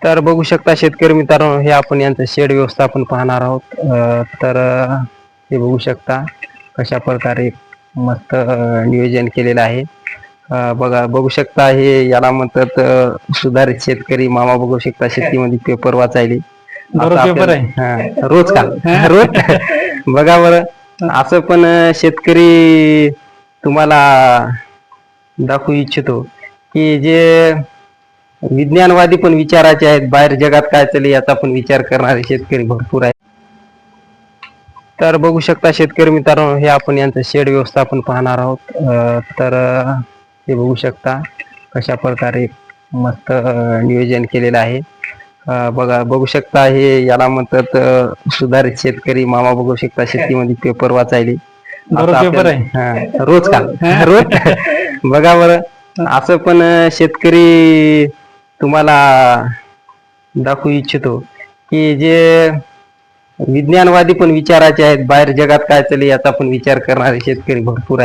तर बघू शकता शेतकरी मित्रांनो, हे आपण यांचं शेड व्यवस्थापन पाहणार आहोत. हे बघू शकता कशा प्रकारे मस्त नियोजन केलेलं आहे. बघू शकता हे याला म्हणतात सुधारित शेतकरी. मामा बघू शकता शेतीमध्ये पेपर वाचायले. पेपर आहे. रोज का रोज बघा बरं, असं पण शेतकरी तुम्हाला दाखवू इच्छितो की जे विज्ञानवादी पण विचाराचे आहेत. बाहेर जगात काय चालले याचा पण विचार करणारे शेतकरी भरपूर आहेत. तर बघू शकता शेतकरी मित्रांनो, हे आपण यांचं शेड व्यवस्थापन पाहणार आहोत. हे बघू शकता कशा प्रकारे मस्त नियोजन केलेलं आहे. बघू शकता हे याला म्हणतात सुधारित शेतकरी. मामा बघू शकता शेतीमध्ये पेपर वाचायले. पेपर आहे. रोज का रोज बघा बरं, असं पण शेतकरी तुम्हाला दाखवू इच्छितो की जे विज्ञानवादी पण विचाराचे आहेत. बाहेर जगात काय चालले याचा पण विचार करणारे शेतकरी भरपूर आहेत.